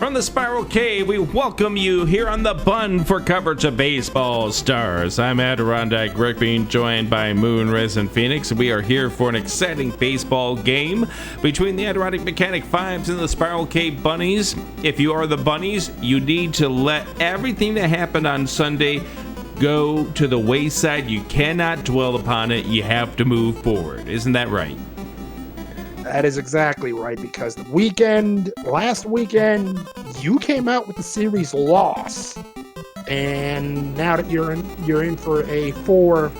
from the Spiral Cave, we welcome you here on the Bun for coverage of baseball stars. I'm Adirondack Rick, being joined by Moon, Riz, and Phoenix. We are here for an exciting baseball game between the Adirondack Mechanic 5s and the Spiral Cave Bunnies. If you are the Bunnies, you need to let everything that happened on Sunday go to the wayside. You cannot dwell upon it. You have to move forward. Isn't that right? That is exactly right, because last weekend, you came out with the series loss, and now that you're in for a four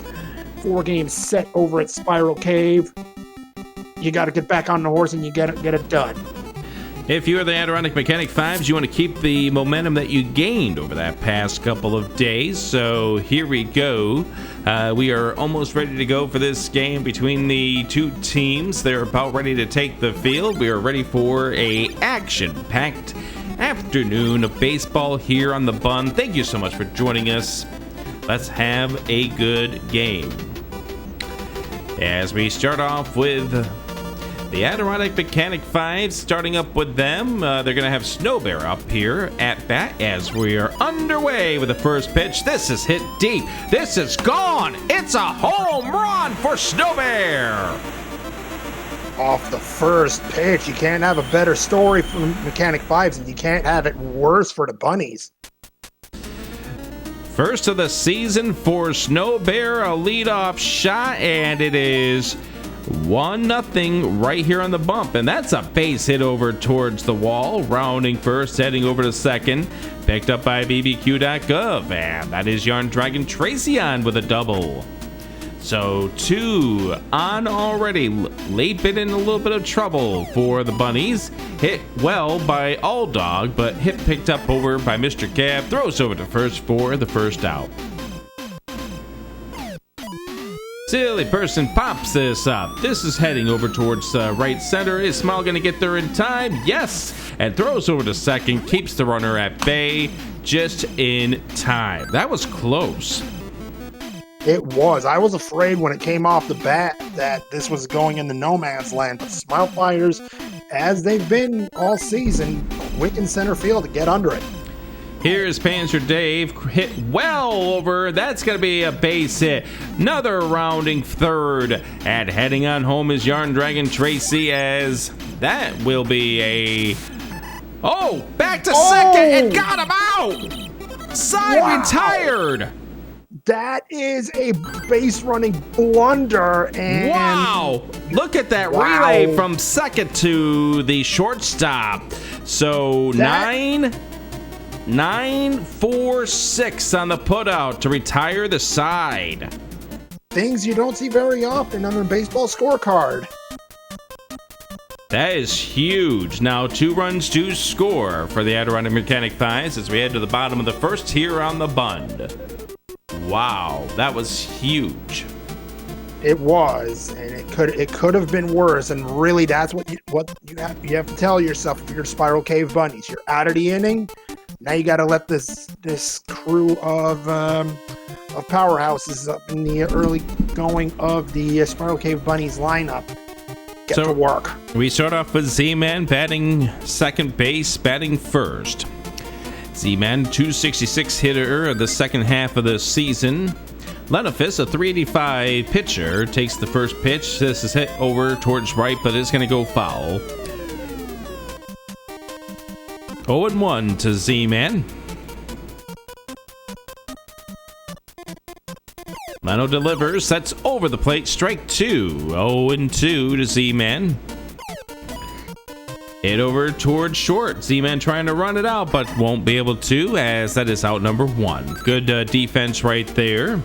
game set over at Spiral Cave, you got to get back on the horse and you get it done. If you're the Adirondack Mechanic 5s, you want to keep the momentum that you gained over that past couple of days. So here we go. We are almost ready to go for this game between the two teams. They're about ready to take the field. We are ready for a action-packed afternoon of baseball here on the Bun. Thank you so much for joining us. Let's have a good game. As we start off with the Adirondack Mechanic 5, starting up with them. They're going to have Snow Bear up here at bat as we are underway with the first pitch. This is hit deep. This is gone. It's a home run for Snow Bear. Off the first pitch, you can't have a better story for Mechanic 5s, and you can't have it worse for the Bunnies. First of the season for Snow Bear, a leadoff shot, and it is 1-0 right here on the bump, and that's a base hit over towards the wall. Rounding first, heading over to second, picked up by bbq.gov, and that is Yarn Dragon Tracy on with a double. So 2 on already. Late bit in a little bit of trouble for the Bunnies. Hit well by All Dog, but hit picked up over by Mr. Cab. Throws over to first for the first out. Silly person pops this up. This is heading over towards right center. Is Smile going to get there in time? Yes. And throws over to second. Keeps the runner at bay just in time. That was close. It was. I was afraid when it came off the bat that this was going in the no man's land. But Smile Fighters, as they've been all season, quick in center field to get under it. Here's Panzer Dave, hit well over. That's going to be a base hit. Another rounding third. And heading on home is Yarn Dragon Tracy, as that will be a... Oh, back to second and got him out. Side retired. That is a base running blunder. And wow. Look at that relay from second to the shortstop. So 9-4-6 on the putout to retire the side. Things you don't see very often on a baseball scorecard. That is huge. Now 2 runs to score for the Adirondack Mechanic 5s as we head to the bottom of the first here on the Bund. Wow, that was huge. It was, and it could have been worse. And really, that's what you have to tell yourself if you're Spiral Cave Bunnies. You're out of the inning. Now you got to let this crew of powerhouses up in the early going of the Spiral Cave Bunnies lineup get to work. We start off with Z-Man batting second base, batting first. Z-Man, 266 hitter of the second half of the season. Lenofis, a 385 pitcher, takes the first pitch. This is hit over towards right, but it's going to go foul. 0-1 to Z-Man. Leno delivers. That's over the plate. Strike 2. 0-2 to Z-Man. Hit over towards short. Z-Man trying to run it out, but won't be able to, as that is out number 1. Good defense right there.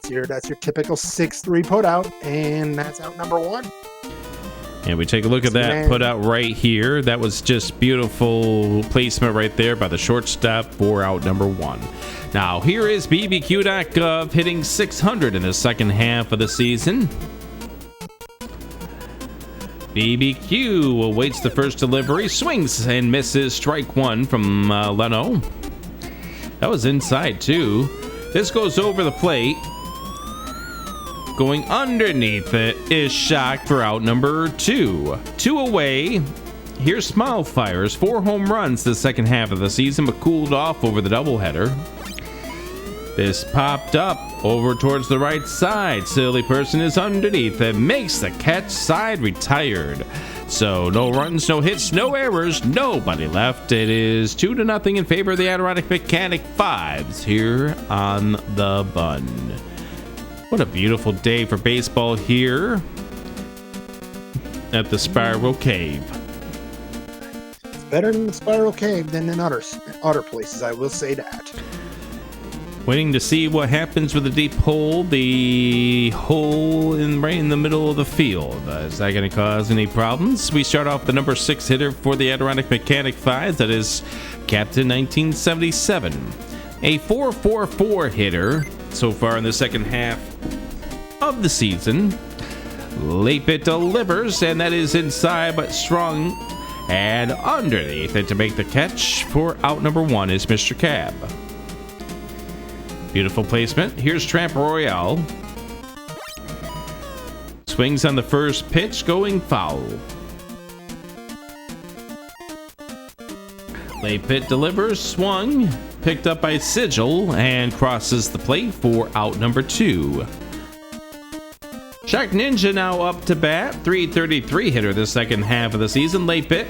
That's your typical 6-3 putout, and that's out number 1. And we take a look at that putout right here. That was just beautiful placement right there by the shortstop for out number 1. Now here is bbq.gov hitting 600 in the second half of the season. BBQ awaits the first delivery, swings and misses, strike 1 from Leno. That was inside too. This goes over the plate. Going underneath it is Shock for out number 2. 2 away. Here's Smile Fires, 4 home runs the second half of the season, but cooled off over the doubleheader. This popped up over towards the right side. Silly Person is underneath and makes the catch. Side retired. So no runs, no hits, no errors, nobody left. It is 2-0 in favor of the Adirondack Mechanic 5s here on the Bun. What a beautiful day for baseball here at the Spiral Cave. It's better in the Spiral Cave than in other places, I will say that. Waiting to see what happens with the deep hole, the hole right in the middle of the field. Is that going to cause any problems? We start off the number 6 hitter for the Adirondack Mechanic 5s. That is Captain 1977. A 4.44 hitter so far in the second half of the season. Late bit delivers, and that is inside but strong and underneath it to make the catch for out number 1 is Mr. Cab. Beautiful placement. Here's Tramp Royale. Swings on the first pitch, going foul. Late pit delivers, swung, picked up by Sigil, and crosses the plate for out number 2. Shark Ninja now up to bat. 333 hitter the second half of the season. Late pit.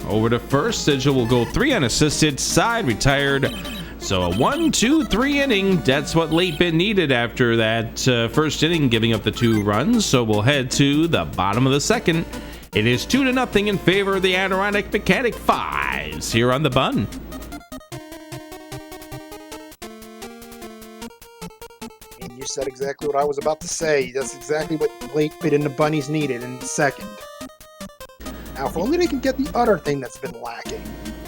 Over to first. Sigil will go 3 unassisted. Side retired. So a 1-2-3 inning. That's what Late Bit needed after that first inning, giving up the 2 runs. So we'll head to the bottom of the second. It is 2-0 in favor of the Adirondack Mechanic 5s here on the Bun. And you said exactly what I was about to say. That's exactly what Late Bit and the Bunnies needed in the second. Now, if only they can get the other thing that's been lacking.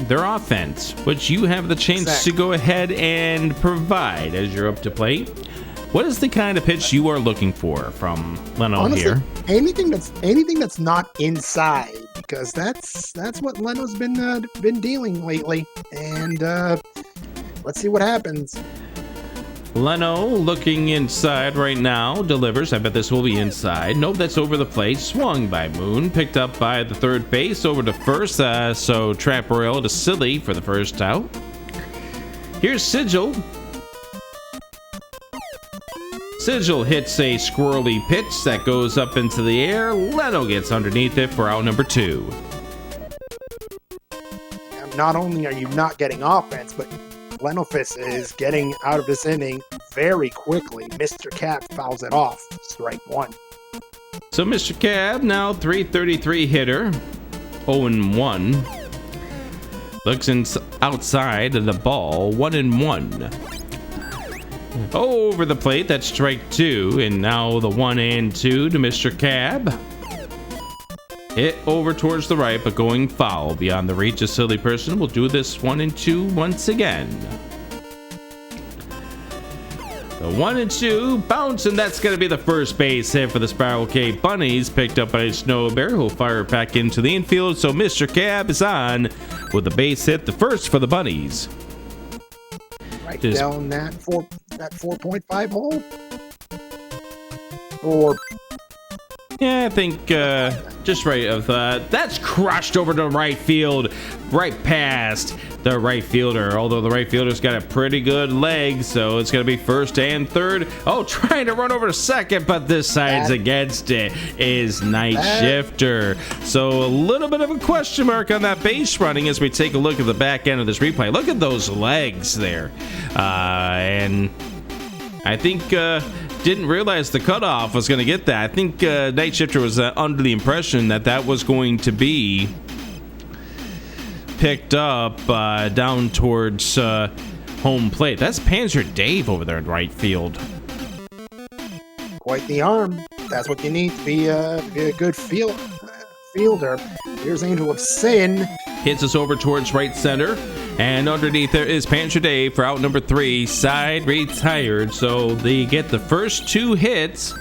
Their offense, which you have the chance to go ahead and provide as you're up to plate. What is the kind of pitch you are looking for from Leno? Honestly, here? Anything that's not inside, because that's what Leno's been dealing lately. And let's see what happens. Leno looking inside right now, delivers. I bet this will be inside. Nope, that's over the plate. Swung by Moon, picked up by the third base, over to first. So Trap Royale to Silly for the first out. Here's Sigil. Sigil hits a squirrely pitch that goes up into the air. Leno gets underneath it for out number 2. Not only are you not getting offense, but Lenofis is getting out of this inning very quickly. Mr. Cab fouls it off. Strike 1. So Mr. Cab, now 333 hitter, 0-1. Looks outside of the ball, 1-1. Over the plate, that's strike 2. And now the 1-2 to Mr. Cab. Hit over towards the right, but going foul beyond the reach of Silly Person. We'll do this 1-2 once again. The 1-2 bounce, and that's going to be the first base hit for the Spiral Cave Bunnies, picked up by Snow Bear, who'll fire it back into the infield. So Mr. Cab is on with the base hit, the first for the Bunnies. Right down that 4.5 hole. Or yeah, I think just right of that's crushed over to right field, right past the right fielder. Although the right fielder's got a pretty good leg, so it's going to be first and third. Oh, trying to run over to second, but this side's against it is Night Shifter. So a little bit of a question mark on that base running as we take a look at the back end of this replay. Look at those legs there, and I think didn't realize the cutoff was going to get that. I think Night Shifter was under the impression that that was going to be picked up down towards home plate. That's Panzer Dave over there in right field. Quite the arm. That's what you need to be a good fielder. Here's Angel of Sin. Hits us over towards right center. And underneath there is Panzer Dave for out number 3. Side retired. So they get the first 2 hits,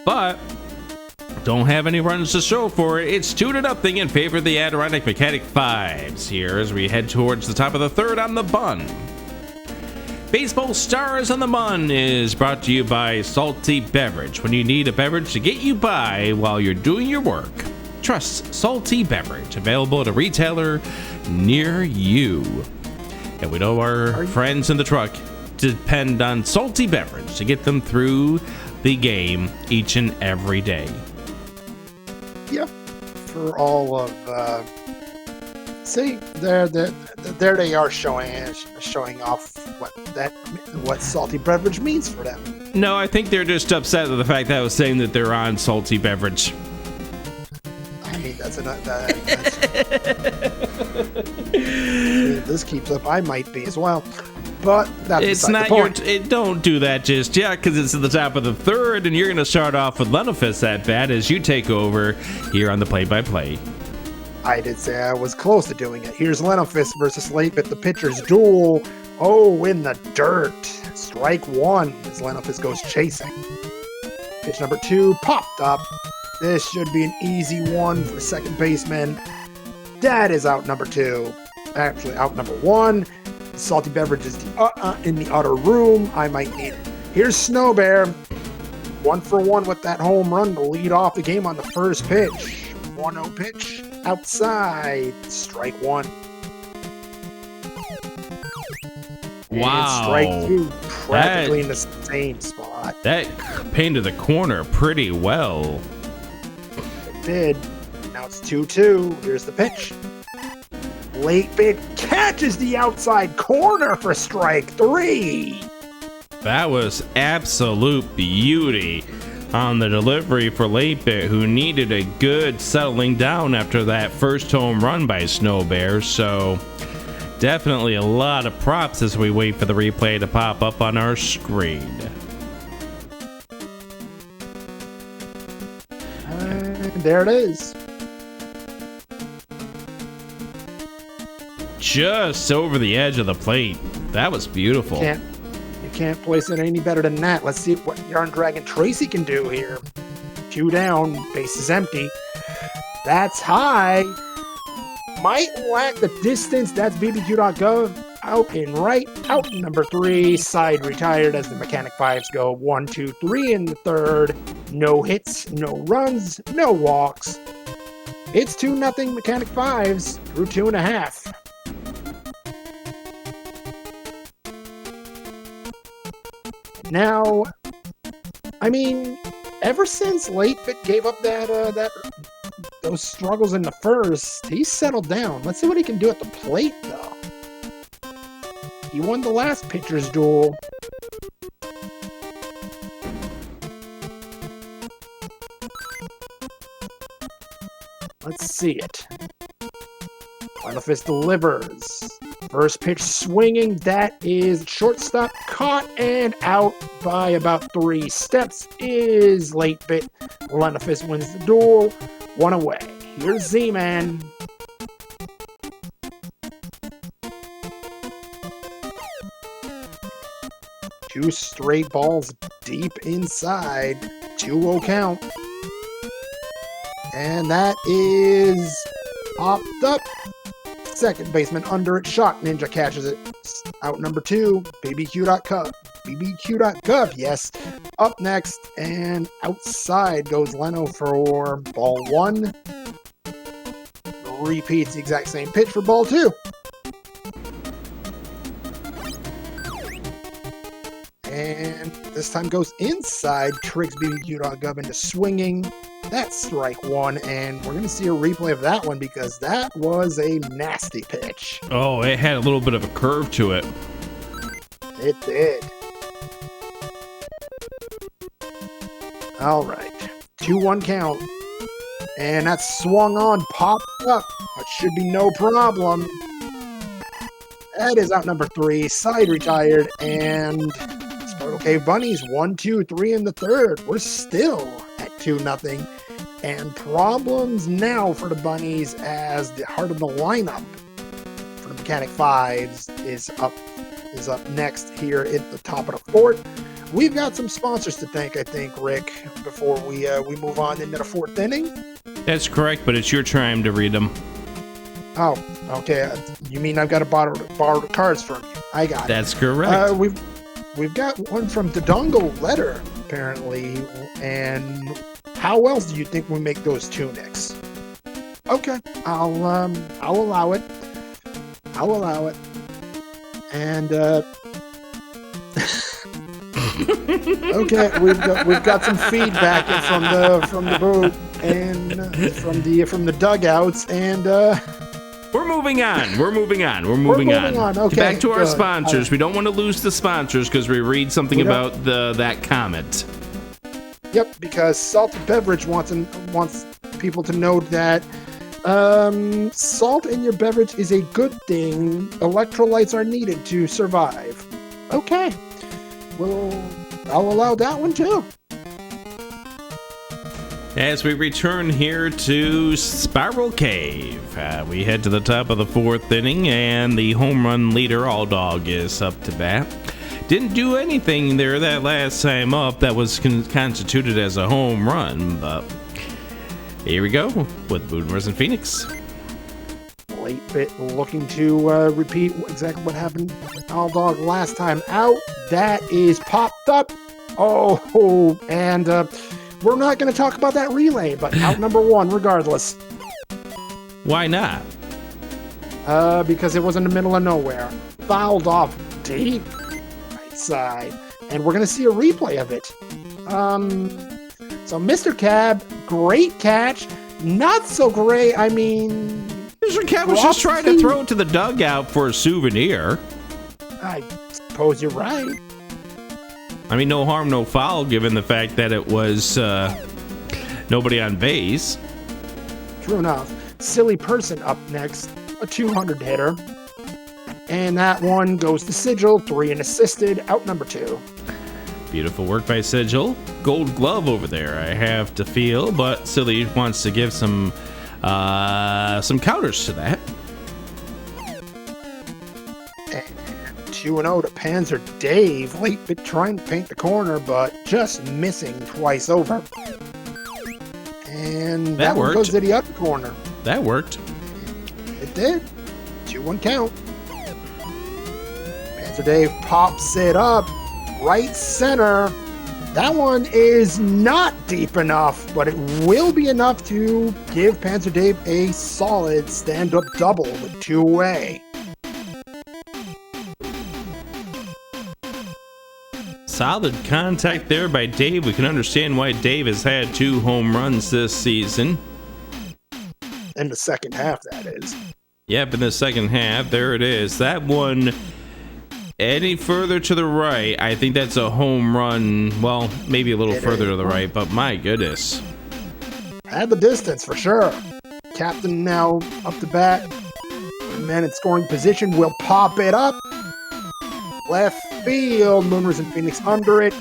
but don't have any runs to show for it. It's 2-0 in favor of the Adirondack Mechanic 5s here as we head towards the top of the third on the Bun. Baseball Stars on the Bun is brought to you by Salty Beverage. When you need a beverage to get you by while you're doing your work, Trust salty beverage available at a retailer near you. And we know our friends in the truck depend on salty beverage to get them through the game each and every day. Yep. For all of see, there they are showing off what salty beverage means for them. No, I think they're just upset at the fact that I was saying that they're on salty beverage. I mean, that's if this keeps up, I might be as well. But that's it's not the point. don't do that just yet, because it's at the top of the third, and you're going to start off with Lenofist at bat as you take over here on the play-by-play. I did say I was close to doing it. Here's Lenofist versus Latebit, the pitcher's duel. Oh, in the dirt. Strike one as Lenofist goes chasing. Pitch number 2 popped up. This should be an easy one for second baseman. That is out number 2. Actually, out number 1. Salty beverage is in the other room. I might need it. Here's Snow Bear. 1 for 1 with that home run to lead off the game on the first pitch. 1-0 pitch. Outside. Strike 1. Wow. And strike 2. Practically in the same spot. That painted the corner pretty well. It did. Now it's 2-2. Here's the pitch. Latebit catches the outside corner for strike 3. That was absolute beauty on the delivery for Latebit, who needed a good settling down after that first home run by Snow Bear. So definitely a lot of props as we wait for the replay to pop up on our screen. And there it is. Just over the edge of the plate. That was beautiful. You can't place it any better than that. Let's see what Yarn Dragon Tracy can do here. 2 down, base is empty. That's high. Might lack the distance. That's bbq.gov. Out in right. Out in number 3. Side retired as the Mechanic 5s go 1, 2, 3 in the third. No hits, no runs, no walks. It's 2-0 Mechanic 5s through 2.5. Now, I mean, ever since Latebit gave up those struggles in the first, he's settled down. Let's see what he can do at the plate, though. He won the last pitcher's duel. Let's see it. Lenofist delivers. First pitch swinging. That is shortstop caught and out by about 3 steps is Latebit. Lenofist wins the duel. 1 away. Here's Z-Man. Two straight balls deep inside. 2-0 count. And that is popped up. Second baseman under it. Shot Ninja catches it. Out number 2. bbq.gov. bbq.gov, yes. Up next. And outside goes Leno for ball 1. Repeats the exact same pitch for ball 2. And this time goes inside. Tricks bbq.gov into swinging. That's strike 1, and we're going to see a replay of that one because that was a nasty pitch. Oh, it had a little bit of a curve to it. It did. All right. 2-1 count. And that's swung on, popped up, but should be no problem. That is out number 3, side retired, and Spiral Cave Bunnies 1, 2, 3 in the third. We're still at 2-0. And problems now for the Bunnies as the heart of the lineup for the Mechanic 5s is up next here at the top of the fourth. We've got some sponsors to thank, I think, Rick, before we move on into the 4th inning. That's correct, but it's your time to read them. Oh, okay. You mean I've got to borrow the cards from you? I got it. That's correct. We've got one from Dodongo Letter, apparently. And how else do you think we make those tunics? Okay, I'll allow it. I'll allow it. And okay, we've got some feedback from the booth and from the dugouts, and we're moving on. We're moving on. Okay, back to our good. sponsors. We don't want to lose the sponsors because we read something about that comment. Yep, because Salted Beverage wants people to know that salt in your beverage is a good thing. Electrolytes are needed to survive. Okay. Well, I'll allow that one too. As we return here to Spiral Cave, we head to the top of the fourth inning, and the home run leader, All Dog, is up to bat. Didn't do anything there that last time up that was constituted as a home run, but here we go with Moonrise and Phoenix. Late bit looking to repeat exactly what happened with All Dog last time out. That is popped up. Oh, and we're not going to talk about that relay, but out number one regardless. Why not? Because it was in the middle of nowhere. Fouled off deep right side. And we're going to see a replay of it. So Mr. Cab, great catch. Not so great. I mean, Mr. Cab was just trying to throw it to the dugout for a souvenir. I suppose you're right. I mean, no harm, no foul, given the fact that it was nobody on base. True enough. Silly Person up next, a 200 hitter. And that one goes to Sigil, 3 and assisted, out number 2. Beautiful work by Sigil. Gold glove over there, I have to feel, but Silly wants to give some counters to that. And 2-0 to Panzer Dave. Late bit trying to paint the corner, but just missing twice over. And that one goes to the other corner. That worked. It did. 2-1 count. Panzer Dave pops it up. Right center. That one is not deep enough, but it will be enough to give Panzer Dave a solid stand-up double with 2 away. Solid contact there by Dave. We can understand why Dave has had 2 home runs this season. In the second half, that is. Yep, in the second half, there it is. That one, any further to the right, I think that's a home run. Well, maybe a little further to the right, but my goodness. Had the distance for sure. Captain now up to bat. Man in scoring position will pop it up. Left field, Moonrise and Phoenix under it.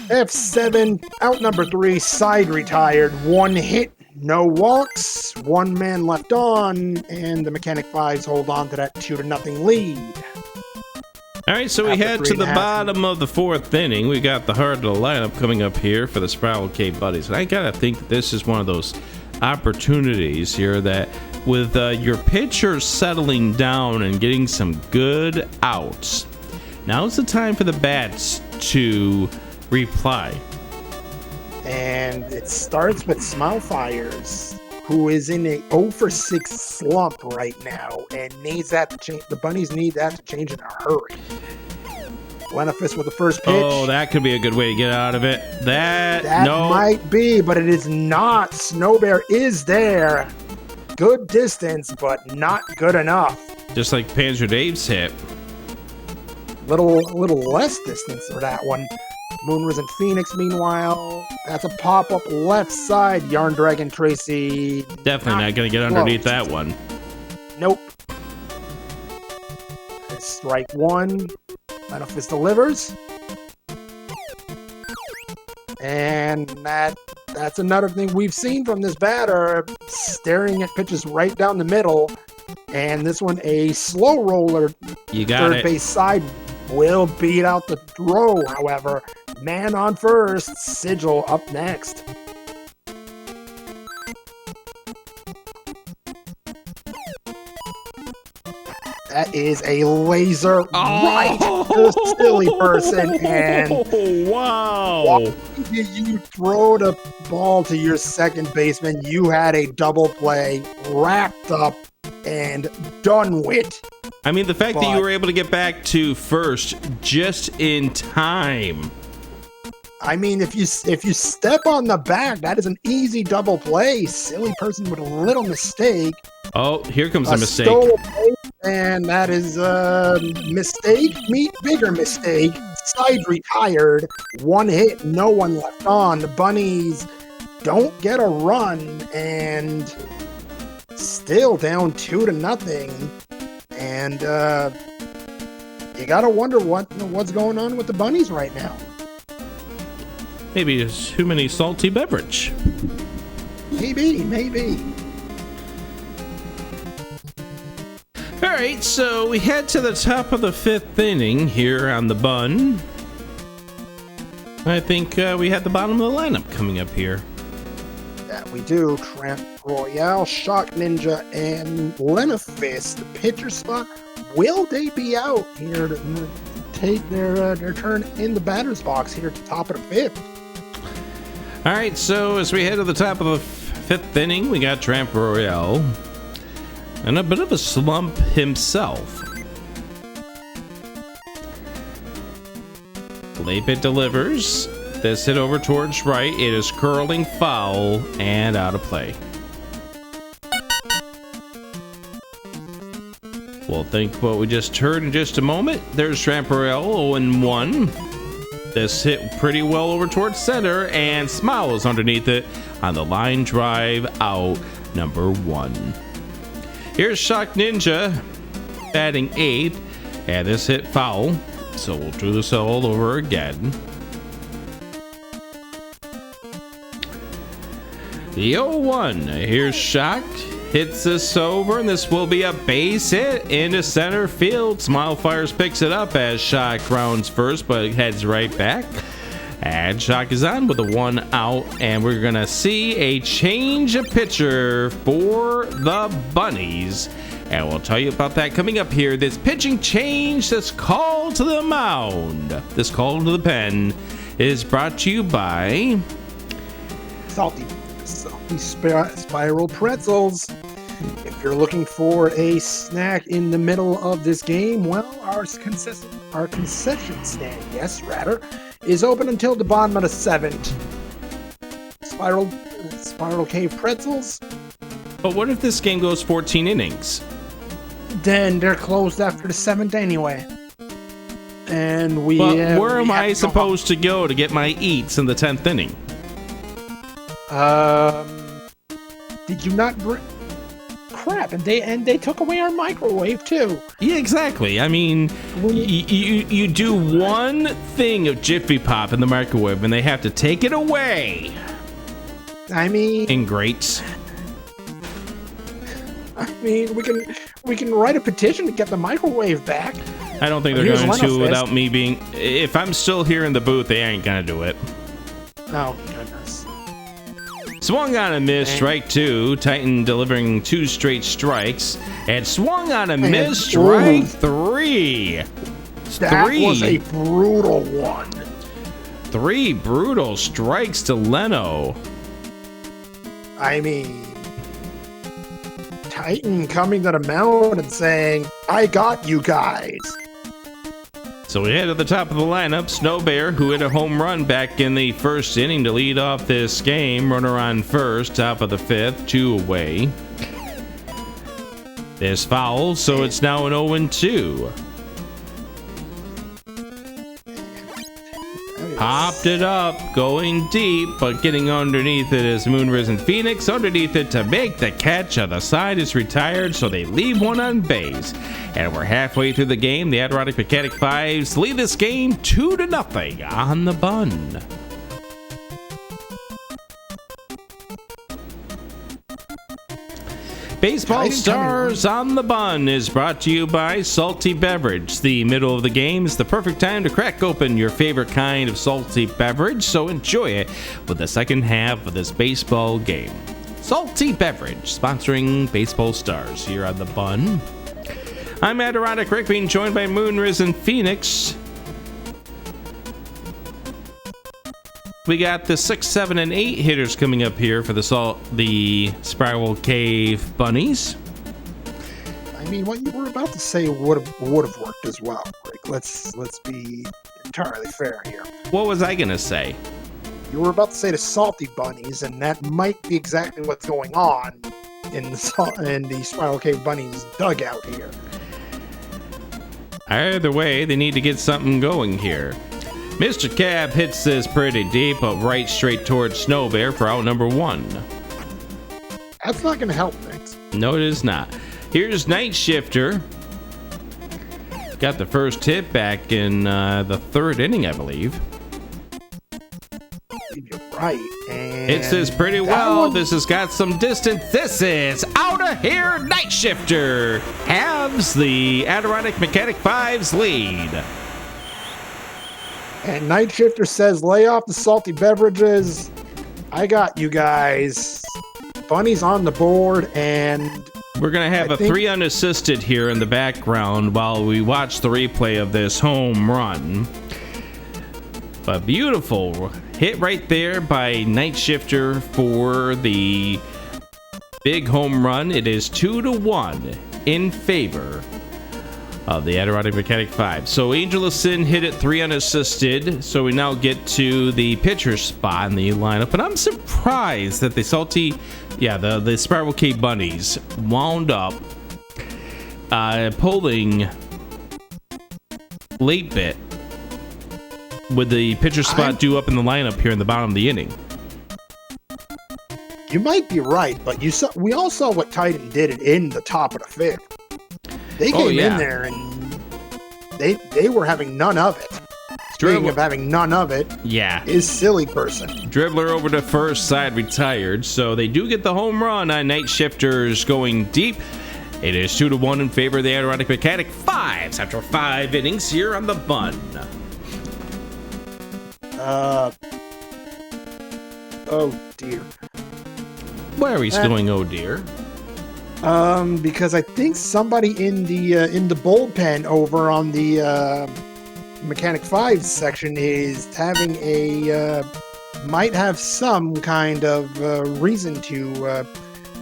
F7, out number 3, side retired. 1 hit, no walks, 1 man left on, and the Mechanic Fives hold on to that 2-0 lead. All right, so we head to the bottom of the fourth inning. We got the heart of the lineup coming up here for the Spiral Cave Bunnies. And I got to think that this is one of those opportunities here that with your pitcher settling down and getting some good outs, now's the time for the bats to reply. And it starts with Smile Fires, who is in a 0-for-6 slump right now and needs that to change. The Bunnies need that to change in a hurry. Lenafis with the first pitch. Oh, that could be a good way to get out of it. That might be, but it is not. Snow Bear is there. Good distance, but not good enough. Just like Panzer Dave's hit. Little less distance for that one. Moonrise and Phoenix, meanwhile, that's a pop-up left side. Yarn Dragon Tracy. Definitely not going to get underneath that one. Nope. Strike 1. Lenafis delivers. And that's another thing we've seen from this batter, staring at pitches right down the middle. And this one, a slow roller. You got third it. Base side will beat out the throw, however. Man on first, Sigil up next. That is a laser right to the silly person. And wow. why did you throw the ball to your second baseman? You had a double play wrapped up and done with. I mean, the fact that you were able to get back to first just in time. I mean, if you step on the back, that is an easy double play. Silly person with a little mistake. Oh, here comes a mistake. And that is a mistake. Meet bigger mistake. Side retired. One hit, no one left on. The Bunnies don't get a run and still down 2-0. And you gotta wonder what's going on with the Bunnies right now. Maybe it's too many salty beverage. Maybe. All right, so we head to the top of the 5th inning here on the Bun. I think we had the bottom of the lineup coming up here. Yeah, we do. Tramp Royale, Shock Ninja, and Lenafist, the pitcher spot. Will they be out here to take their turn in the batter's box here at the top of the 5th? All right, so as we head to the top of the 5th inning, we got Tramp Royale. And a bit of a slump himself. Lepit delivers. This hit over towards right. It is curling foul and out of play. We'll think what we just heard in just a moment. There's Tramp Royale 0-1. This hit pretty well over towards center and Smiles underneath it on the line drive out number 1. Here's Shock Ninja batting 8th, and this hit foul, so we'll do this all over again. The 0-1, here's Shock, hits this over, and this will be a base hit into center field. Smilefires picks it up as Shock rounds first, but heads right back. And Shock is on with a 1 out, and we're gonna see a change of pitcher for the Bunnies. And we'll tell you about that coming up here. This pitching change, this call to the mound, this call to the pen is brought to you by Salty Spiral Pretzels. If you're looking for a snack in the middle of this game, well, our concession stand, is open until the bottom of the 7th. Spiral Cave Pretzels. But what if this game goes 14 innings? Then they're closed after the 7th anyway. And where am I supposed to go to get my eats in the 10th inning? Did you not bring... Crap, and they took away our microwave too. Yeah, exactly. I mean, you do one thing of Jiffy Pop in the microwave, and they have to take it away. I mean, ingrates. I mean, we can write a petition to get the microwave back. I don't think they're going to without me being. If I'm still here in the booth, they ain't gonna do it. Oh goodness. Swung on a miss, strike 2. Titan delivering 2 straight strikes. And swung on a miss, strike 3. That was a brutal one. 3 brutal strikes to Leno. I mean, Titan coming to the mound and saying, I got you guys. So we head to the top of the lineup. Snow Bear, who hit a home run back in the 1st inning to lead off this game. Runner on first, top of the 5th, 2 away. This foul, so it's now an 0-2. Popped it up, going deep, but getting underneath it is Moon Risen Phoenix. Underneath it to make the catch on the side is retired, so they leave one on base. And we're halfway through the game. The Adirondack Mechanic 5s lead this game 2-0 on the Bun. Baseball Stars on the Bun is brought to you by Salty Beverage. The middle of the game is the perfect time to crack open your favorite kind of salty beverage, so enjoy it with the second half of this baseball game. Salty Beverage, sponsoring Baseball Stars here on the Bun. I'm Adirondack Rick, being joined by Moon Risen Phoenix. We got the 6, 7, and 8 hitters coming up here for the Spiral Cave Bunnies. I mean, what you were about to say would have worked as well, Rick. Let's be entirely fair here. What was I gonna say? You were about to say the Salty Bunnies, and that might be exactly what's going on in the Spiral Cave Bunnies dugout here. Either way, they need to get something going here. Mr. Cab hits this pretty deep, but right straight towards Snow Bear for out number 1. That's not going to help things. No, it is not. Here's Night Shifter. Got the first hit back in the 3rd inning, I believe. You're right. And it says pretty well. This has got some distance. This is out of here. Night Shifter has the Adirondack Mechanic 5's lead. And Night Shifter says, lay off the salty beverages. I got you guys. Bunny's on the board, and we're going to have a 3 unassisted here in the background while we watch the replay of this home run. But beautiful hit right there by Night Shifter for the big home run. It is 2-1 in favor of the Adirondack Mechanic 5. So Angel of Sin hit it 3 unassisted. So we now get to the pitcher spot in the lineup. And I'm surprised that the the Spiral Cave Bunnies wound up pulling late bit with the pitcher spot due up in the lineup here in the bottom of the inning. You might be right, but we all saw what Titan did in the top of the 5th. They came in there and they were having none of it. Speaking of having none of it, is Silly Person. Dribbler over to first side retired, so they do get the home run on Night Shifters going deep. It is 2-1 in favor of the Adirondack Mechanic 5s after 5 innings here on the Bun. Oh dear. Why are we going, oh dear? Because I think somebody in the bullpen over on the Mechanic 5 section is having might have some kind of reason to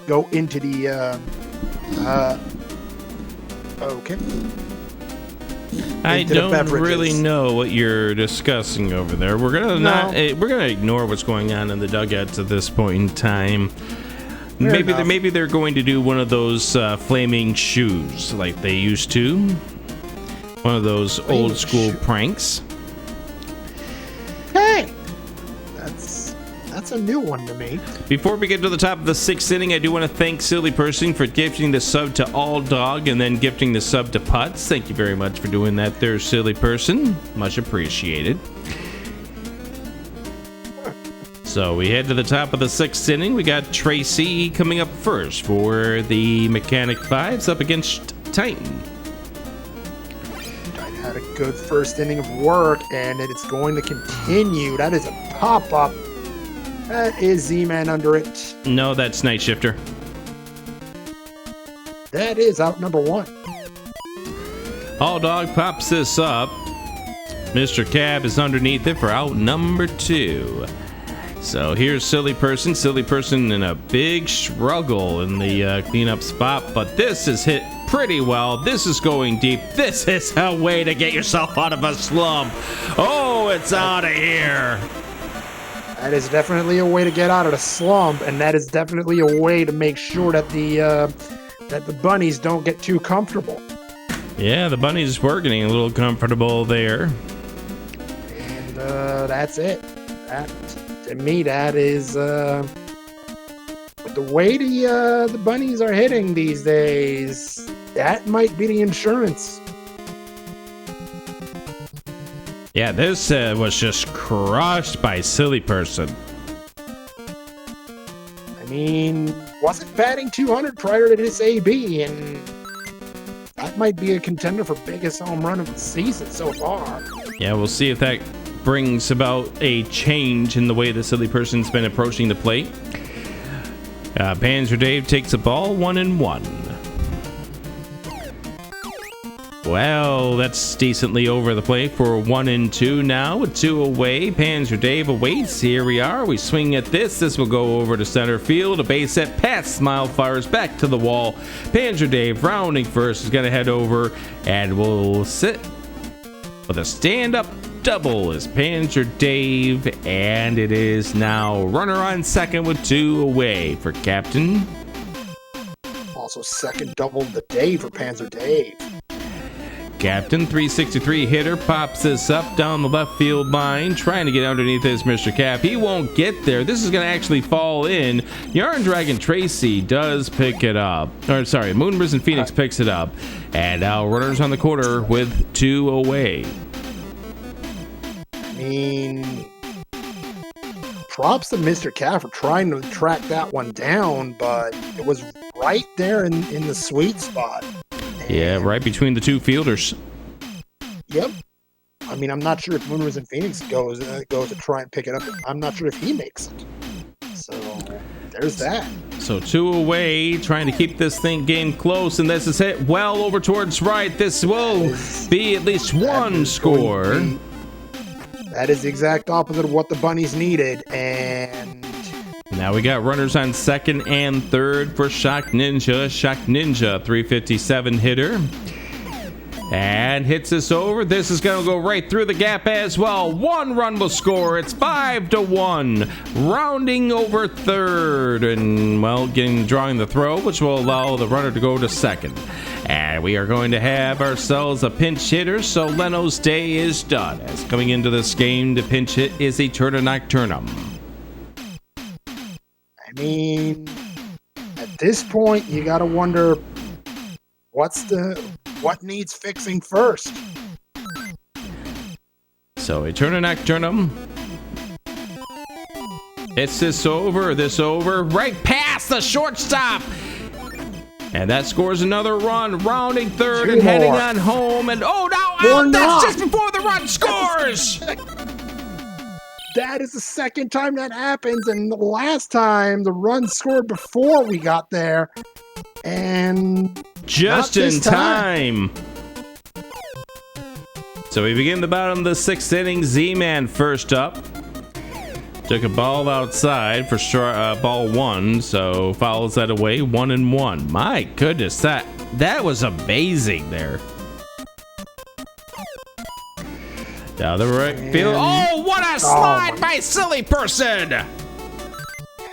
go into the okay. I don't really know what you're discussing over there. We're gonna ignore what's going on in the dugouts at this point in time. Maybe they're going to do one of those flaming shoes like they used to. One of those old school pranks. Hey, that's a new one to me. Before we get to the top of the 6th inning, I do want to thank Silly Person for gifting the sub to All Dog and then gifting the sub to Putz. Thank you very much for doing that there, Silly Person. Much appreciated. So we head to the top of the 6th inning. We got Tracy coming up first for the Mechanic 5s up against Titan. Titan had a good first inning of work, and it's going to continue. That is a pop-up. That is Z-Man under it. No, that's Night Shifter. That is out number 1. All Dog pops this up. Mr. Cab is underneath it for out number 2. So here's Silly Person. Silly Person in a big struggle in the cleanup spot, but this is hit pretty well. This is going deep. This is a way to get yourself out of a slump. Oh, it's out of here. That is definitely a way to get out of the slump, and that is definitely a way to make sure that the bunnies don't get too comfortable. Yeah, the bunnies were getting a little comfortable there. And that's it. To me, that is the way the bunnies are hitting these days. That might be the insurance. Yeah, this was just crushed by Silly Person. I mean, wasn't batting 200 prior to this AB, and that might be a contender for biggest home run of the season so far. Yeah, we'll see if that brings about a change in the way the Silly Person's been approaching the plate. Panzer Dave takes the ball 1-1. Well, that's decently over the plate for 1 and 2 now with 2 away. Panzer Dave awaits. Here we are. We swing at this. This will go over to center field. A base hit past Smile fires back to the wall. Panzer Dave rounding first is going to head over and will sit with a stand-up double is Panzer Dave. And it is now runner on second with 2 away for Captain. Also second double of the day for Panzer Dave. Captain, 363 hitter, pops this up down the left field line, trying to get underneath this Mr. Cap. He won't get there. This is going to actually fall in. Yarn Dragon Tracy does pick it up. Or, sorry, Moonrisen Phoenix picks it up. And now runners on the quarter with 2 away. I mean, props to Mr. Cap for trying to track that one down, but it was right there in the sweet spot. Yeah, right between the 2 fielders. Yep. I mean, I'm not sure if Moonrisen Phoenix goes to try and pick it up. I'm not sure if he makes it. So there's that. So 2 away, trying to keep this game close, and this is hit well over towards right. This will be at least 1 score. That is the exact opposite of what the Bunnies needed, and now we got runners on second and third for Shock Ninja. Shock Ninja, 357 hitter. And hits this over. This is going to go right through the gap as well. 1 run will score. It's 5-1. Rounding over third. And, well, drawing the throw, which will allow the runner to go to second. And we are going to have ourselves a pinch hitter, so Leno's day is done. As coming into this game, the pinch hit is Eterna Nocturnum. I mean, at this point, you got to wonder what needs fixing first. So Eterna Nocturnum. It's this over, right past the shortstop. And that scores another run, rounding third and heading on home. And oh, no, out, that's just before the run scores. That is the second time that happens, and the last time the run scored before we got there, and just in time. So we begin the bottom of the 6th inning. Z-Man first up. Took a ball outside for ball 1, so fouls that away. 1-1. My goodness, that was amazing there. Down the right field. Oh, what a slide by Silly Person!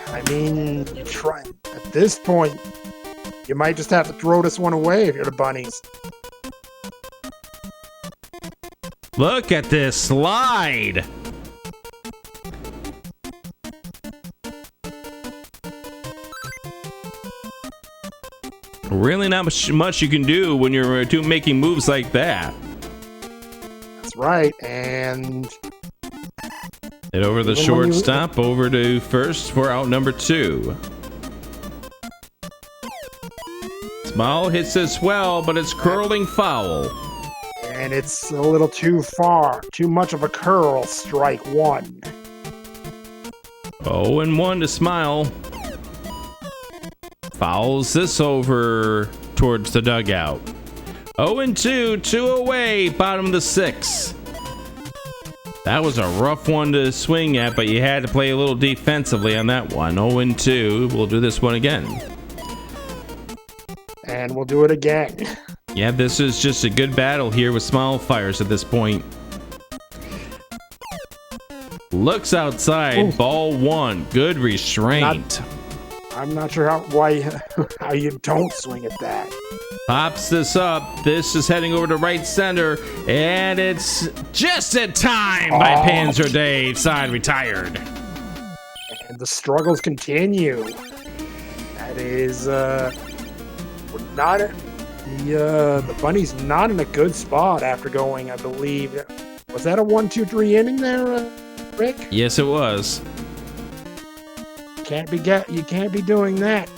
I mean, at this point, you might just have to throw this one away if you're the Bunnies. Look at this slide. Really not much you can do when you're making moves like that. That's right, and hit over the shortstop, over to first for out number 2. Smile hits this well, but it's curling foul. And it's a little too far. Too much of a curl. Strike 1. 0-1 to Smile. Fouls this over towards the dugout. 0-2, 2 away, bottom of the 6th. That was a rough one to swing at, but you had to play a little defensively on that one. 0-2. We'll do this one again. And we'll do it again. Yeah, this is just a good battle here with Smile fires at this point. Looks outside. Ooh. Ball 1. Good restraint. I'm not sure how you don't swing at that. Pops this up. This is heading over to right center, and it's just in time by Panzer Dave. Side retired. And the struggles continue. That is, we're not the Bunnies not in a good spot after going, I believe. Was that a 1-2-3 inning there, Rick? Yes, it was. You can't be doing that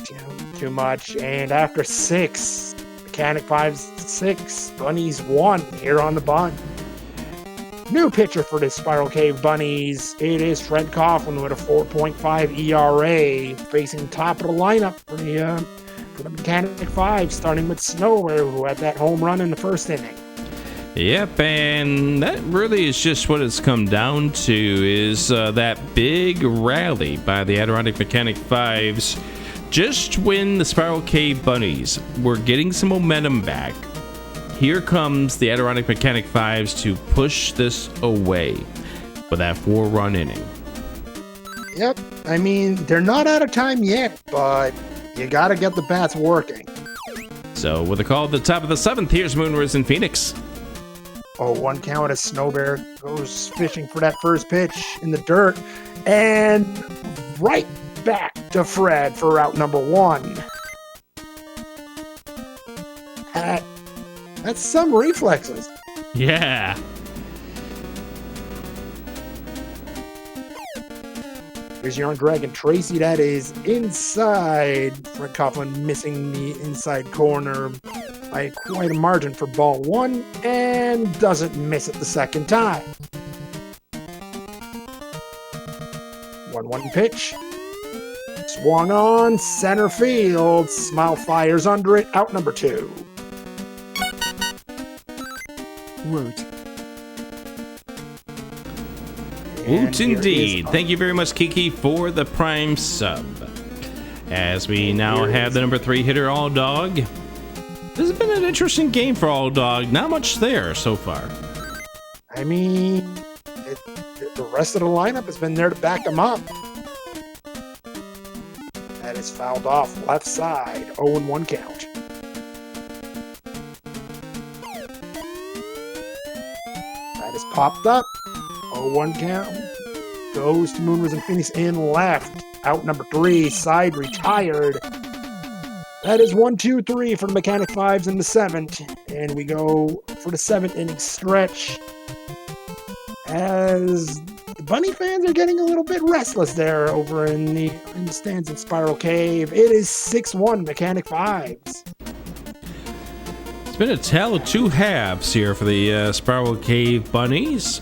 too much. And after 6, Mechanic 5-6, Bunnies 1 here on the bun. New pitcher for the Spiral Cave Bunnies. It is Fred Coughlin with a 4.5 ERA, facing top of the lineup for the Mechanic 5, starting with Snower, who had that home run in the first inning. Yep, and that really is just what it's come down to, is that big rally by the Adirondack Mechanic 5s just when the Spiral Cave Bunnies were getting some momentum back. Here comes the Adirondack Mechanic 5s to push this away with that 4-run inning. Yep, I mean, they're not out of time yet, but you gotta get the bats working. So with a call at the top of the 7th, here's Moonrise in Phoenix. Oh, 1 count as Snowbear goes fishing for that first pitch in the dirt. And right back to Fred for out number 1. That's some reflexes. Yeah. Here's Young Dragon Tracy. That is inside. Fred Coughlin missing the inside corner by quite a margin for ball 1, and doesn't miss it the second time. 1-1 pitch. Swung on, center field. Smile fires under it, out number 2. Woot. Woot indeed. Thank you very much, Kiki, for the prime sub. As we now have the number 3 hitter, All Dog. This has been an interesting game for All Dog. Not much there so far. I mean, the rest of the lineup has been there to back them up. That is fouled off left side. 0-1 count. That is popped up. 0-1 count. Goes to Moonrise and Phoenix in left. Out number 3. Side retired. That is 1-2-3 for the Mechanic 5s in the 7th. And we go for the 7th inning stretch. As the Bunny fans are getting a little bit restless there over in the stands in Spiral Cave. It is 6-1 Mechanic 5s. It's been a tale of 2 halves here for the Spiral Cave Bunnies.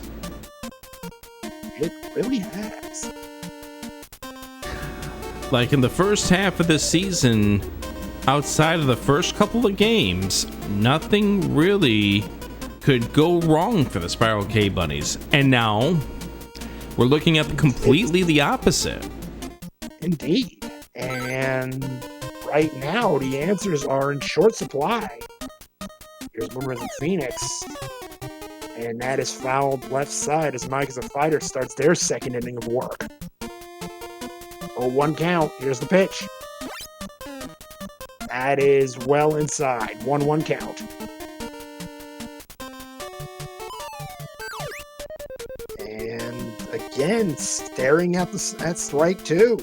It really has. Like in the first half of the season, outside of the first couple of games, nothing really could go wrong for the Spiral Cave Bunnies. And now we're looking at completely the opposite. Indeed. And right now, the answers are in short supply. Here's Moonrise and Phoenix. And that is fouled left side as Mike as a Fighter starts their second inning of work. 0-1 count. Here's the pitch. That is well inside. 1-1 count. And again, staring at strike 2.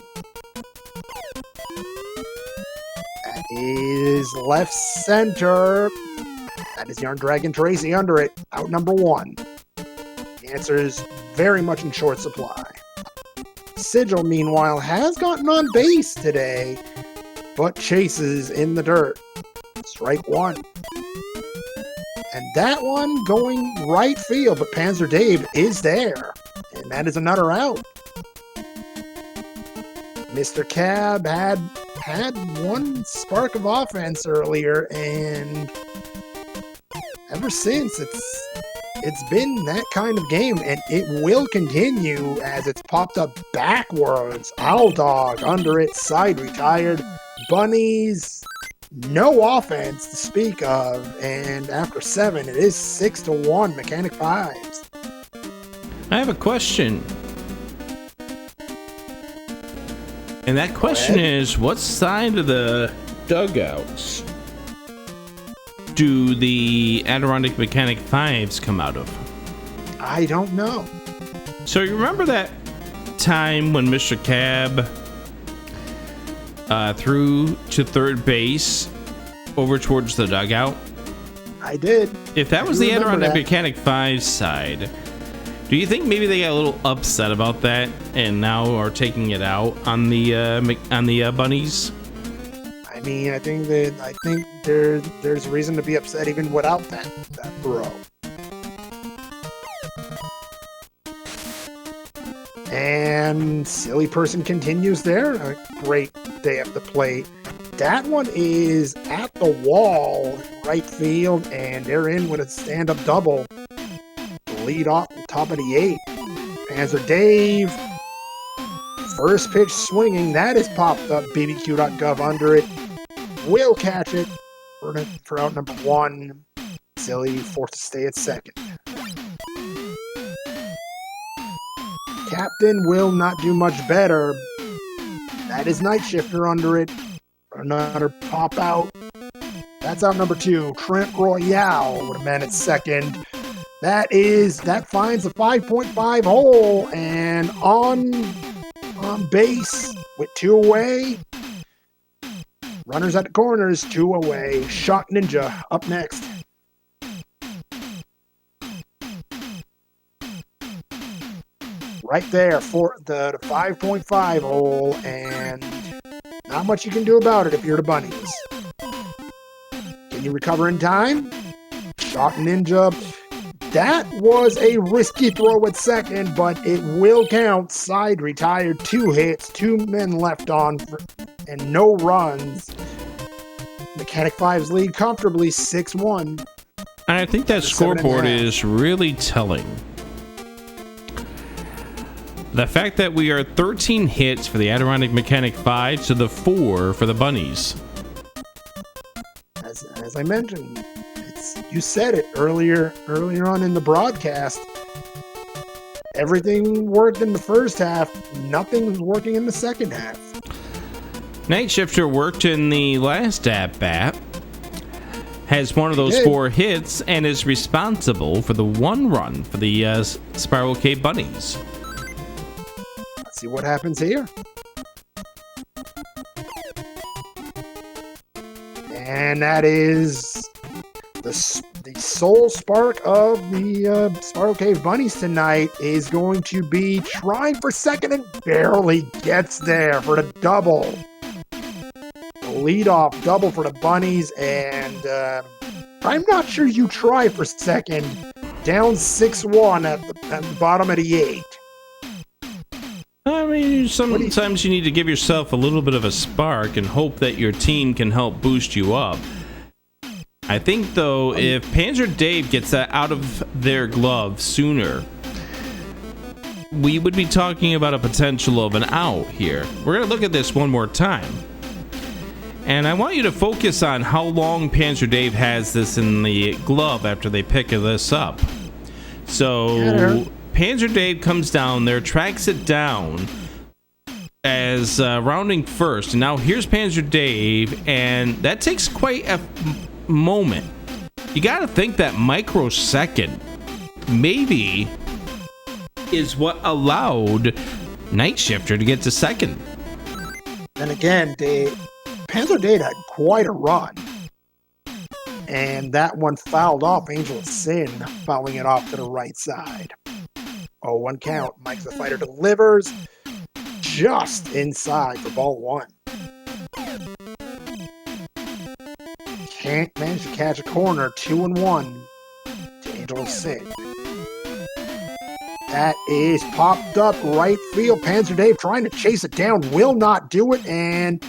That is left center. That is Yarn Dragon Tracy under it. Out number 1. The answer is very much in short supply. Sigil, meanwhile, has gotten on base today, but chases in the dirt. Strike 1. And that one going right field, but Panzer Dave is there. And that is another out. Mr. Cab had one spark of offense earlier, and ever since it's been that kind of game, and it will continue as it's popped up backwards. Owl Dog under it, side retired. Bunnies, no offense to speak of, and after 7, it is 6-1 Mechanic 5s. I have a question. And that question is, what side of the dugouts do the Adirondack Mechanic 5s come out of? I don't know. So you remember that time when Mr. Cab threw to third base over towards the dugout? I did. If that was the Adirondack Mechanic 5 side, do you think maybe they got a little upset about that and now are taking it out on the bunnies? I mean, I think there's reason to be upset even without that throw. And silly person continues there. A great day at the plate. That one is at the wall, right field, and they're in with a stand-up double. Lead off the top of the 8. Panzer Dave. First pitch swinging. That is popped up. BBQ.gov under it. Will catch it for out number 1. Silly forced to stay at second. Captain will not do much better. That is Night Shifter under it. Another pop out. That's out number 2. Trent Royale with a man at second. That finds the 5.5 hole, and on base with 2 away. Runners at the corners, 2 away. Shot Ninja up next. Right there for the 5.5 hole, and not much you can do about it if you're the Bunnies. Can you recover in time? Shot Ninja. That was a risky throw at second, but it will count. Side retired, 2 hits, 2 men left on, and no runs. Mechanic 5's lead comfortably 6-1. And I think that scoreboard is really telling. The fact that we are 13 hits for the Adirondack Mechanic 5 to the 4 for the Bunnies. As I mentioned, you said it earlier on in the broadcast. Everything worked in the first half. Nothing was working in the second half. Night Shifter worked in the last at-bat. Has one of those 4 hits and is responsible for the 1 run for the Spiral Cave Bunnies. Let's see what happens here. And that is the sole spark of the Spiral Cave Bunnies tonight is going to be trying for second and barely gets there for the double. The leadoff double for the Bunnies, and I'm not sure you try for second. Down 6-1 at the bottom of the 8. I mean, sometimes you need to give yourself a little bit of a spark and hope that your team can help boost you up. I think, though, if Panzer Dave gets that out of their glove sooner, we would be talking about a potential of an out here. We're going to look at this one more time. And I want you to focus on how long Panzer Dave has this in the glove after they pick this up. So Panzer Dave comes down there, tracks it down as rounding first. And now here's Panzer Dave, and that takes quite a moment. You got to think that microsecond maybe is what allowed Night Shifter to get to second. And again, Panzer Dave had quite a run. And that one fouled off. Angel of Sin fouling it off to the right side. 0-1 count. Mike the Fighter delivers just inside for ball 1. Can't manage to catch a corner. 2-1 to Angel of Sin. That is popped up right field. Panzer Dave trying to chase it down. Will not do it and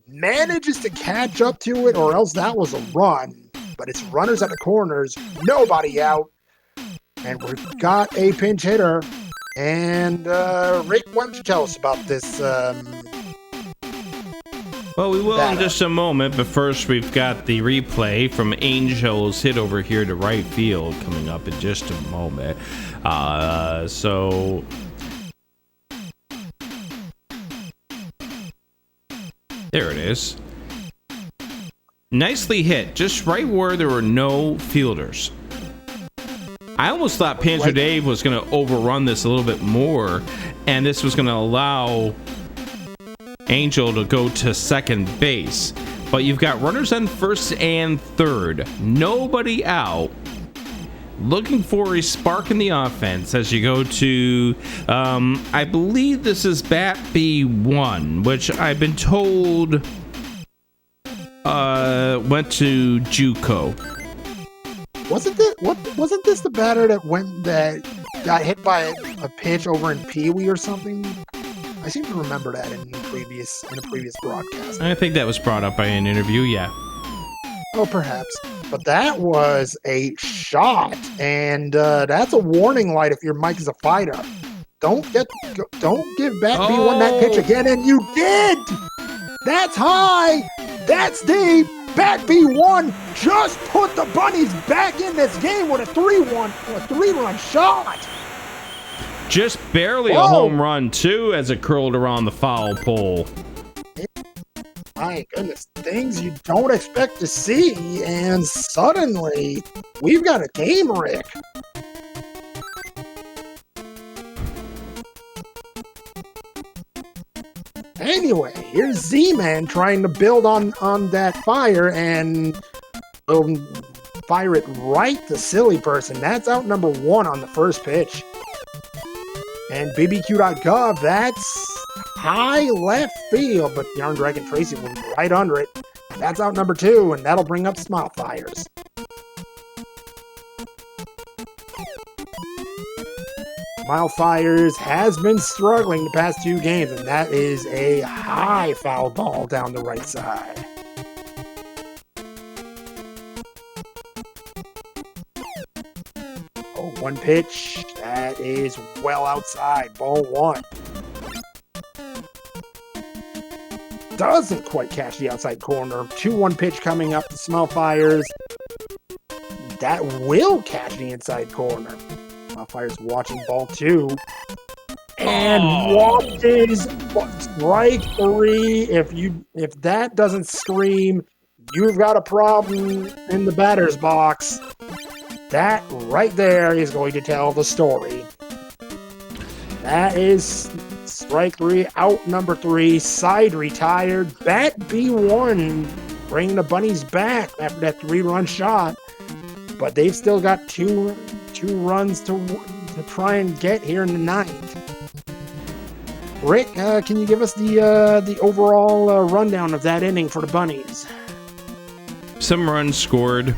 manages to catch up to it, or else that was a run. But it's runners at the corners. Nobody out. And we've got a pinch hitter. And Rick, why don't you tell us about this? Well, we will in just a moment, but first we've got the replay from Angel's hit over here to right field coming up in just a moment. So there it is. Nicely hit, just right where there were no fielders. I almost thought Panzer Dave was going to overrun this a little bit more, and this was going to allow Angel to go to second base. But you've got runners on first and third. Nobody out. Looking for a spark in the offense as you go to, I believe this is bat B1, which I've been told went to JUCO. Wasn't this the batter that got hit by a pitch over in Pee Wee or something? I seem to remember that in a previous broadcast. I think that was brought up by an interview, yeah. Oh, perhaps. But that was a shot, and that's a warning light if your mic is a fighter. Don't give Bat B1 that pitch again, and you did! That's high! That's deep! Bat B1 just put the Bunnies back in this game with a 3-run shot! Just barely a home run, too, as it curled around the foul pole. My goodness, things you don't expect to see, and suddenly, we've got a game, Rick. Anyway, here's Z-Man trying to build on that fire and fire it right to Silly Person. That's out number 1 on the first pitch. And BBQ.gov, that's high left field, but Yarn Dragon Tracy will be right under it. That's out number 2, and that'll bring up Smile Fires. Smile Fires has been struggling the past 2 games, and that is a high foul ball down the right side. Oh, 1 pitch. That is well outside. Ball 1. Doesn't quite catch the outside corner. 2-1 pitch coming up to Smile Fires. That will catch the inside corner. Smile Fires watching ball 2. And watches strike 3. If that doesn't scream, you've got a problem in the batter's box. That right there is going to tell the story. That is strike 3, out number 3, side retired. Bat B1 bringing the Bunnies back after that 3-run shot. But they've still got two runs to try and get here in the 9th. Rick, can you give us the overall rundown of that inning for the Bunnies? Some runs scored.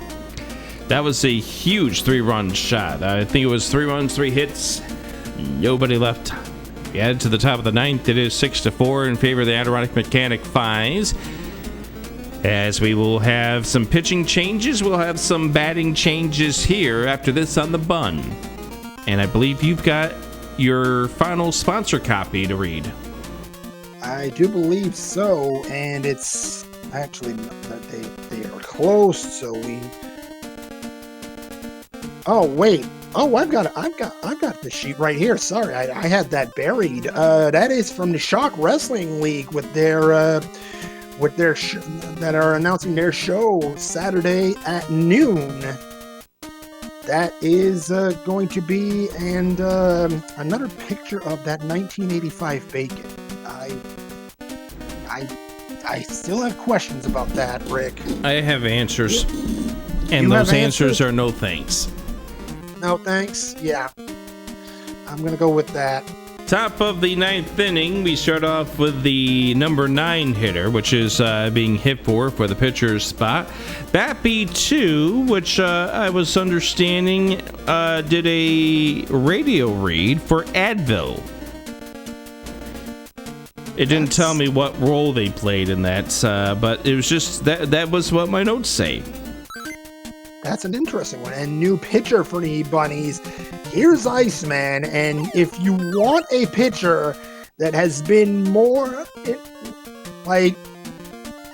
That was a huge 3-run shot. I think it was 3 runs, 3 hits. Nobody left. We added to the top of the 9th. It is 6-4 in favor of the Adirondack Mechanic 5s. As we will have some pitching changes, we'll have some batting changes here after this on the bun. And I believe you've got your final sponsor copy to read. I do believe so, and it's actually they are close, so we. Oh wait. Oh, I've got the sheet right here. Sorry, I had that buried. That is from the Shock Wrestling League with their that are announcing their show Saturday at noon. That is going to be another picture of that 1985 bacon. I still have questions about that, Rick. I have answers, and those answers are no thanks. No thanks? Yeah. I'm going to go with that. Top of the 9th inning, we start off with the number 9 hitter, which is being hit for the pitcher's spot. Bat B2, which I was understanding did a radio read for Advil. It didn't tell me what role they played in that, but it was just that was what my notes say. That's an interesting one. And new pitcher for the Bunnies. Here's Iceman. And if you want a pitcher that has been more, like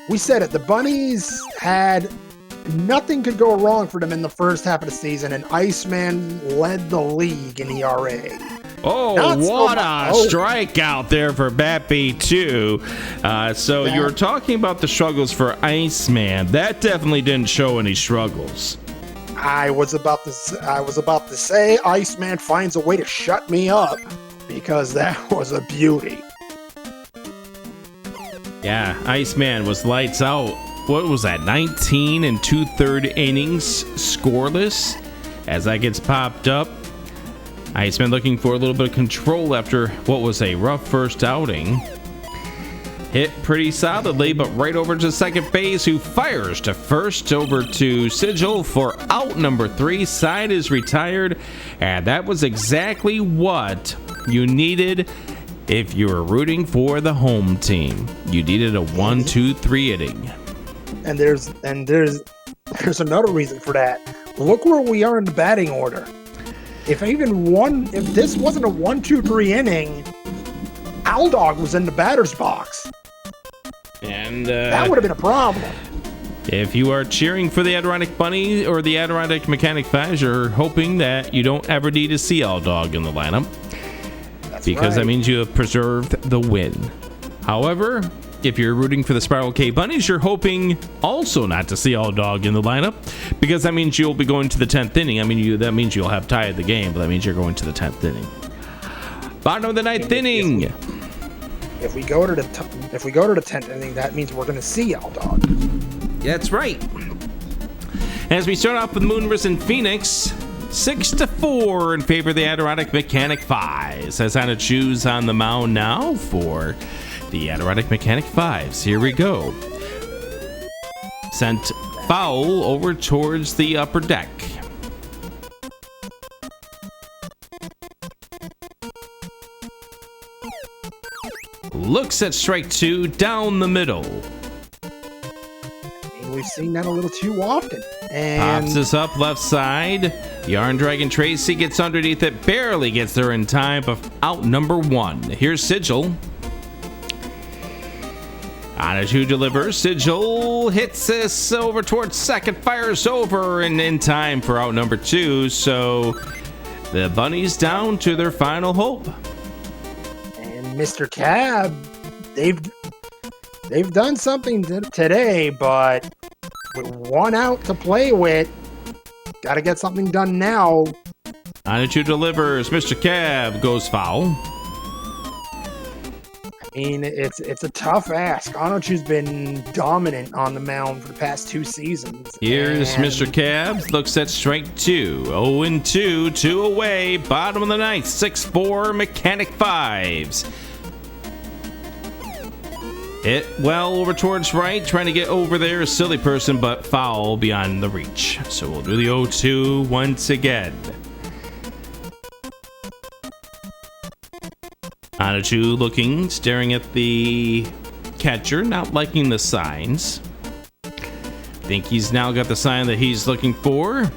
we said it, the Bunnies had nothing could go wrong for them in the first half of the season. And Iceman led the league in ERA. Oh, what a strikeout there for Bat B2. So you're talking about the struggles for Iceman. That definitely didn't show any struggles. I was about to say Iceman finds a way to shut me up because that was a beauty. Yeah, Iceman was lights out. What was that, 19 2/3 innings scoreless? As that gets popped up, Iceman looking for a little bit of control after what was a rough first outing. Hit pretty solidly, but right over to second base, who fires to first over to Sigil for out number 3. Side is retired, and that was exactly what you needed If you were rooting for the home team, you needed a 1-2-3 inning. And there's another reason for that. Look where we are in the batting order. If this wasn't a 1-2-3 inning, Aldog was in the batter's box. And that would have been a problem. If you are cheering for the Adirondack Bunny or the Adirondack Mechanic 5s, you're hoping that you don't ever need to see Aldog in the lineup. That's because right. that means you have preserved the win. However, if you're rooting for the Spiral Cave Bunnies, you're hoping also not to see Aldog in the lineup, because that means you'll be going to the 10th inning. That means you'll have tied the game, but that means you're going to the 10th inning. Bottom of the 9th inning. If we go to the 10th inning, that means we're going to see Aldog. That's right. As we start off with Moonrisen Phoenix, 6-4 in favor of the Adirondack Mechanic 5s. As Anna Chu's on the mound now for the Adirondack Mechanic 5s. Here we go. Sent foul over towards the upper deck. Looks at strike 2 down the middle. We've seen that a little too often. And Pops this up left side. Yarn Dragon Tracy gets underneath it, barely gets there in time, but out number 1. Here's Sigil. Anachu delivers. Sigil hits this over towards second, fires over, and in time for out number 2. So the Bunnies down to their final hope. And Mr. Cab, they've done something today, but with 1 out to play with, got to get something done now. Anachu delivers. Mr. Cab goes foul. I mean, it's a tough ask. Anachu's been dominant on the mound for the past 2 seasons. Here's Mr. Cab. Looks at strike 2. 0-2. 2 away. Bottom of the 9th. 6-4 Mechanic 5s. Hit well over towards right, trying to get over there, a silly person, but foul beyond the reach. So we'll do the 0-2 once again. Anachu looking, staring at the catcher, not liking the signs. Think he's now got the sign that he's looking for.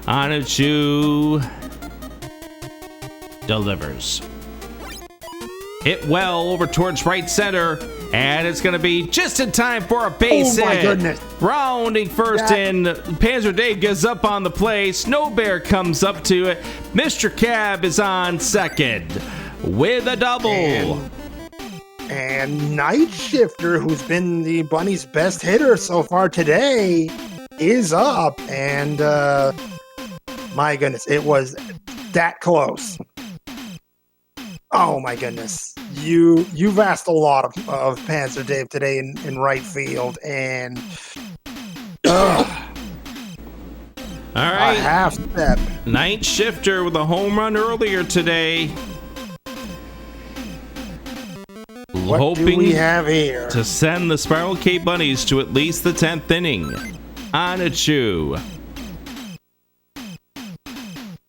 Anachu delivers. Hit well over towards right center. And it's going to be just in time for a base hit. Oh, my goodness. Rounding first in. Panzer Dave gets up on the play. Snow Bear comes up to it. Mr. Cab is on second with a double. And Night Shifter, who's been the Bunnies' best hitter so far today, is up. And my goodness, it was that close. Oh my goodness. You've asked a lot of Panzer Dave today in right field, and all right, a half step. Night Shifter with a home run earlier today. What do we have here? To send the Spiral Cave Bunnies to at least the 10th inning. Anachu.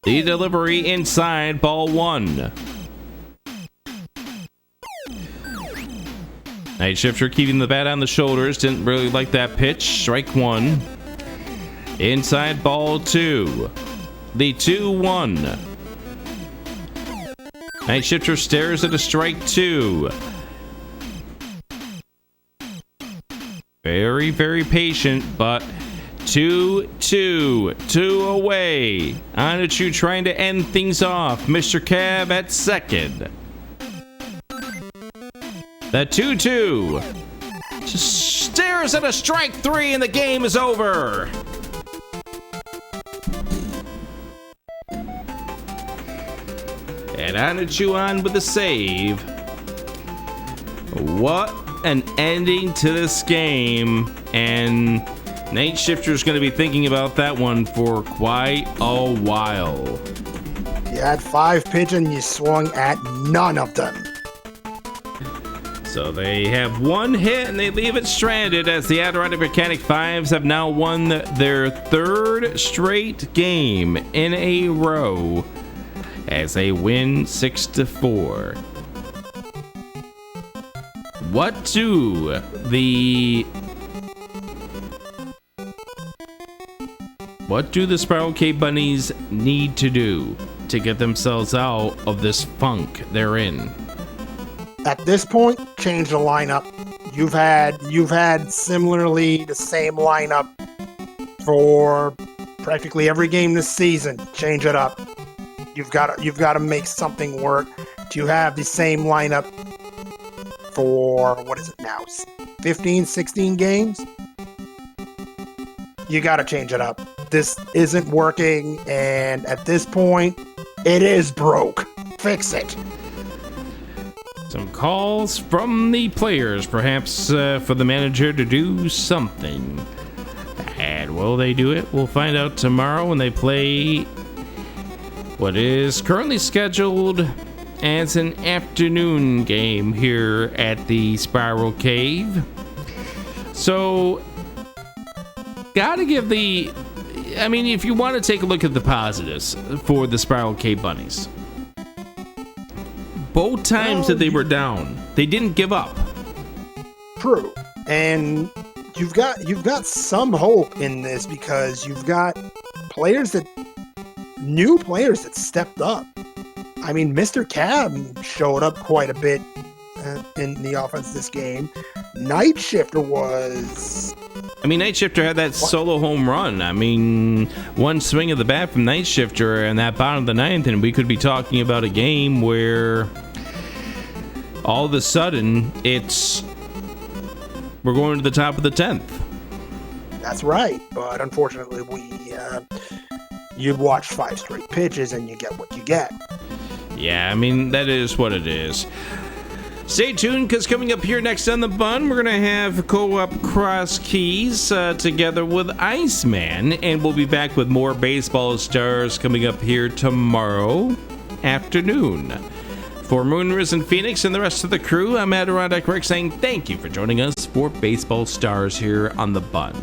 The delivery inside, ball 1. Night Shifter keeping the bat on the shoulders. Didn't really like that pitch. Strike 1. Inside, ball 2. The 2-1. Night Shifter stares at a strike 2. Very, very patient, but 2-2. 2 away. Anachu trying to end things off. Mr. Cab at second. The 2-2 just stares at a strike 3 and the game is over. And Anachu on with the save. What an ending to this game. And Night Shifter's going to be thinking about that one for quite a while. You had 5 pitches and you swung at none of them. So they have 1 hit and they leave it stranded as the Adirondack Mechanic 5s have now won their 3rd straight game in a row as they win 6-4. what do the Spiral Cave Bunnies need to do to get themselves out of this funk they're in? At this point, change the lineup. You've had similarly the same lineup for practically every game this season. Change it up. You've got to make something work. To have the same lineup for, what is it now, 15, 16 games? You got to change it up. This isn't working, and at this point, it is broke. Fix it. Some calls from the players, perhaps for the manager to do something. And will they do it? We'll find out tomorrow when they play what is currently scheduled as an afternoon game here at the Spiral Cave. So, gotta give if you want to take a look at the positives for the Spiral Cave Bunnies, both times that they were down, they didn't give up. True. And you've got some hope in this because you've got new players that stepped up. I mean, Mr. Cab showed up quite a bit in the offense this game. Night Shifter Night Shifter had that solo home run. One swing of the bat from Night Shifter in that bottom of the ninth, and we could be talking about a game where all of a sudden we're going to the top of the 10th. That's right, but unfortunately you watch 5 straight pitches and you get what you get. Yeah, that is what it is. Stay tuned, because coming up here next on The Bun, we're going to have Co-op Cross Keys together with Iceman, and we'll be back with more Baseball Stars coming up here tomorrow afternoon. For Moonris and Phoenix and the rest of the crew, I'm AdirondackRick's saying thank you for joining us for Baseball Stars here on The Bun.